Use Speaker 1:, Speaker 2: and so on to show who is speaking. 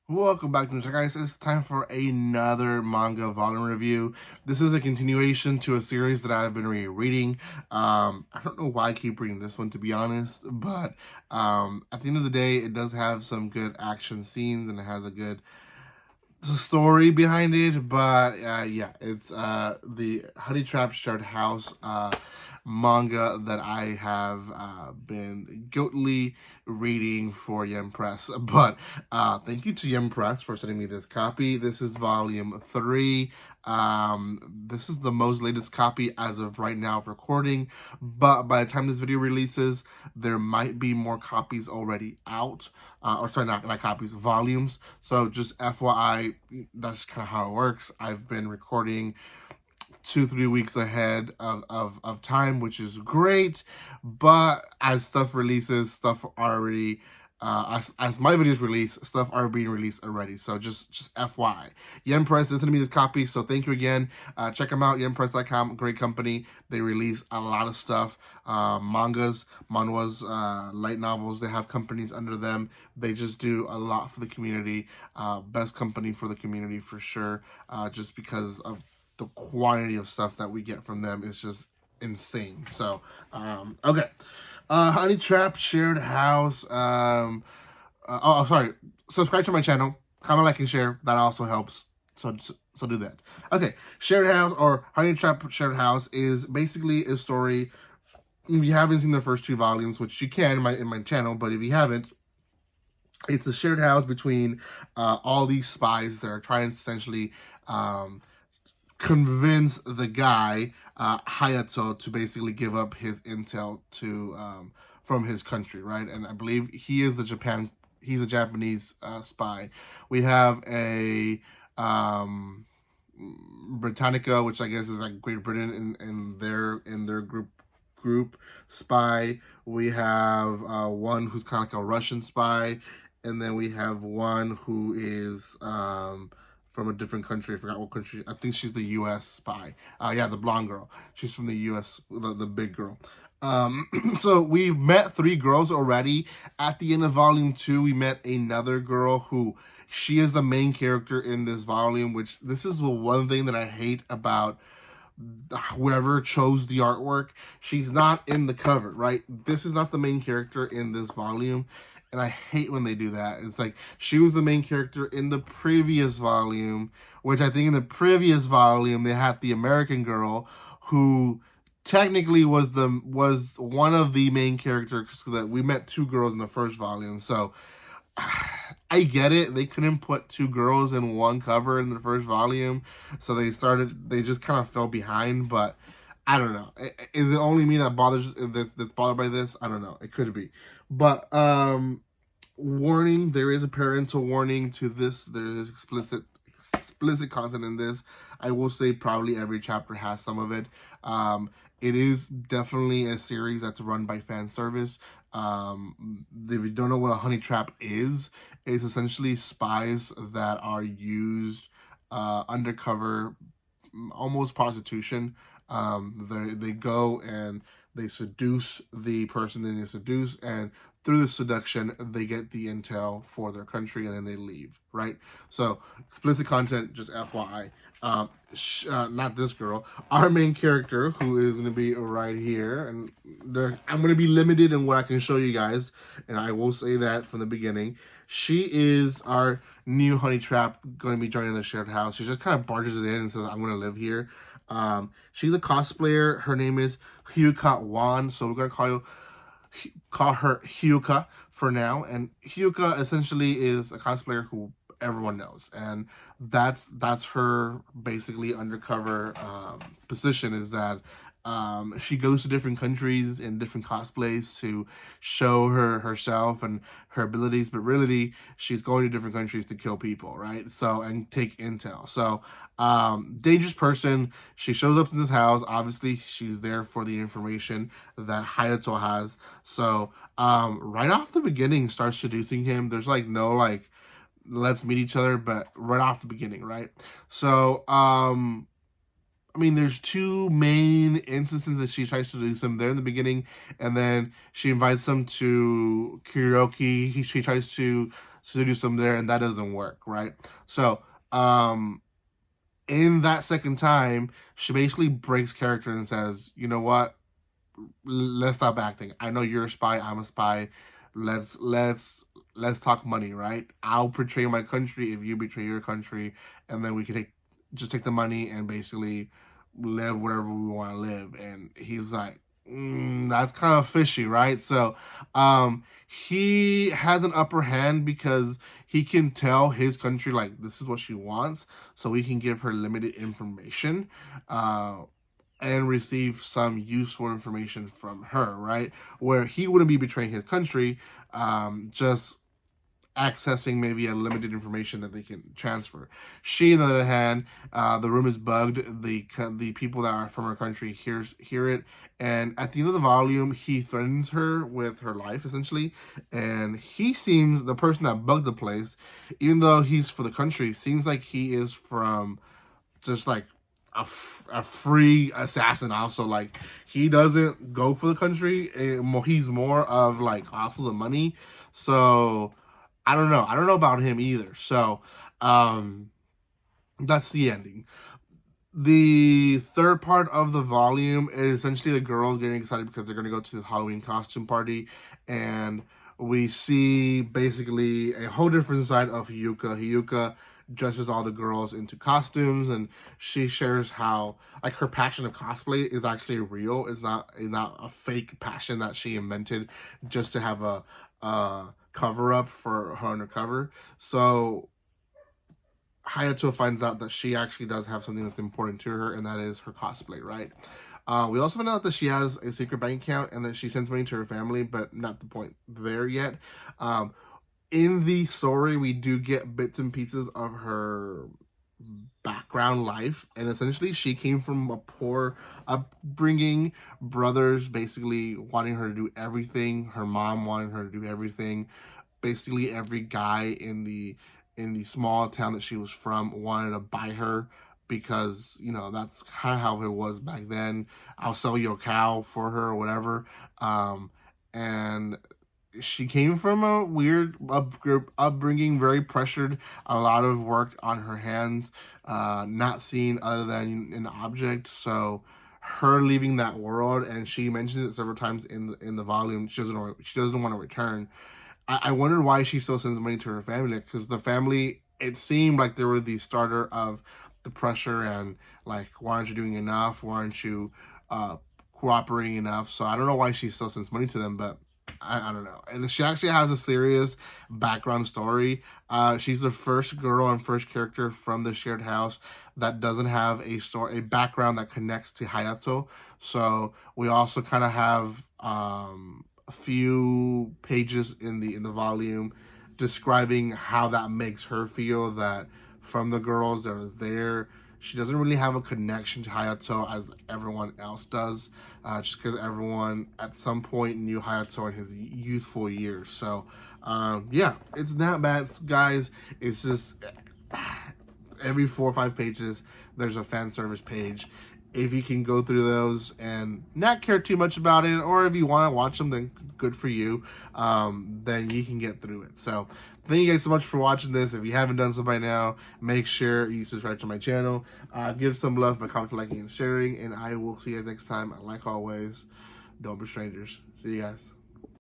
Speaker 1: Welcome back to the channel, guys. It's time for another manga volume review. This is a continuation to a series that I've been rereading. I don't know why I keep reading this one, to be honest, but at the end of the day, it does have some good action scenes and it has a good story behind it. But yeah, it's the Honey Trap Shared House manga that I have been guiltily reading for Yen Press. But thank you to Yen Press for sending me this copy. This is volume 3. This is the most latest copy as of right now of recording, but by the time this video releases, there might be more copies already out, or sorry, not copies, volumes. So just FYI, that's kind of how it works. I've been recording 2-3 weeks ahead of time, which is great, but as stuff releases, stuff already as my videos release, stuff are being released already. So just FYI. Yen Press is sending me this copy, so thank you again. Check them out, yenpress.com, great company. They release a lot of stuff, mangas, manhwas, light novels. They have companies under them. They just do a lot for the community. Best company for the community for sure, just because of the quantity of stuff that we get from them is just insane. So, okay. Honey Trap Shared House. Sorry. Subscribe to my channel. Comment, like, and share. That also helps. So do that. Okay. Shared House or Honey Trap Shared House is basically a story. If you haven't seen the first 2 volumes, which you can in my channel, but if you haven't, it's a shared house between all these spies that are trying to essentially convince the guy Hayato to basically give up his intel to from his country, right? And I believe he's a Japanese spy. We have a Britannica, which I guess is like Great Britain in their group spy. We have one who's kind of like a Russian spy, and then we have one who is from a different country. I forgot what country. I think she's the U.S. spy. Yeah, the blonde girl. She's from the U.S., the big girl. So we've met 3 girls already. At the end of volume 2, we met another girl who she is the main character in this volume, which this is the one thing that I hate about whoever chose the artwork. She's not in the cover, right? This is not the main character in this volume. And I hate when they do that. It's like she was the main character in the previous volume, which I think in the previous volume they had the American girl who technically was one of the main characters, that we met 2 girls in the first volume. So I get it. They couldn't put 2 girls in one cover in the first volume, so they just kind of fell behind. But I don't know. Is it only me that's bothered by this? I don't know. It could be. But warning, there is a parental warning to this. There is explicit content in this. I will say probably every chapter has some of it. It is definitely a series that's run by fan service. If you don't know what a honey trap is, it's essentially spies that are used undercover, almost prostitution. They go and they seduce the person they need to seduce, and through the seduction, they get the intel for their country, and then they leave, right? So, explicit content, just FYI. Not this girl. Our main character, who is going to be right here, and I'm going to be limited in what I can show you guys, and I will say that from the beginning. She is our new honey trap, going to be joining the shared house. She just kind of barges in and says, I'm going to live here. She's a cosplayer. Her name is Hyuka Wan, so we're going to call her Hyuka for now. And Hyuka essentially is a cosplayer who everyone knows, and that's her basically undercover position, is that she goes to different countries in different cosplays to show herself and her abilities, but really she's going to different countries to kill people, right? So, and take intel. So dangerous person. She shows up in this house. Obviously she's there for the information that Hayato has. So right off the beginning starts seducing him. There's like no like let's meet each other, but right off the beginning, right? So I mean, there's 2 main instances that she tries to do some there in the beginning, and then she invites them to karaoke. She tries to seduce him there, and that doesn't work, right? So, in that second time, she basically breaks character and says, you know what? Let's stop acting. I know you're a spy. I'm a spy. Let's talk money, right? I'll betray my country if you betray your country, and then we can take the money and basically live whatever we want to live. And he's like, that's kind of fishy, right? So, he has an upper hand because he can tell his country like this is what she wants, so we can give her limited information. And receive some useful information from her, right? Where he wouldn't be betraying his country, just accessing maybe a limited information that they can transfer. She, on the other hand, the room is bugged. The people that are from her country hear it, and at the end of the volume, he threatens her with her life essentially. And he seems the person that bugged the place, even though he's for the country, seems like he is from just like a free assassin. Also, like he doesn't go for the country. He's more of like also the money. So I don't know about him either. So that's the ending. The third part of the volume is essentially the girls getting excited because they're going to go to the Halloween costume party, and we see basically a whole different side of Hiyuka dresses all the girls into costumes, and she shares how like her passion of cosplay is actually real. It's not a fake passion that she invented just to have a cover up for her undercover. So Hayato finds out that she actually does have something that's important to her, and that is her cosplay, right? We also find out that she has a secret bank account and that she sends money to her family, but not the point there yet. In the story, we do get bits and pieces of her background life, and essentially she came from a poor upbringing, brothers basically wanting her to do everything, her mom wanting her to do everything. Basically every guy in the small town that she was from wanted to buy her because, you know, that's kind of how it was back then. I'll sell you a cow for her or whatever. And she came from a weird upbringing, very pressured, a lot of work on her hands, not seen other than an object. So her leaving that world, and she mentions it several times in the volume, she doesn't want to return. I wondered why she still sends money to her family, because the family, it seemed like they were the starter of the pressure and like, why aren't you doing enough? Why aren't you cooperating enough? So I don't know why she still sends money to them, but I don't know. And she actually has a serious background story. She's the first girl and first character from the shared house that doesn't have a background that connects to Hayato. So we also kind of have a few pages in the volume describing how that makes her feel, that from the girls that are there, she doesn't really have a connection to Hayato as everyone else does, just because everyone at some point knew Hayato in his youthful years. So yeah, it's not bad, guys. It's just every 4 or 5 pages there's a fan service page. If you can go through those and not care too much about it, or if you want to watch them, then good for you. Then you can get through it. So thank you guys so much for watching this. If you haven't done so by now, make sure you subscribe to my channel. Give some love by commenting, liking, and sharing. And I will see you guys next time. Like always, don't be strangers. See you guys.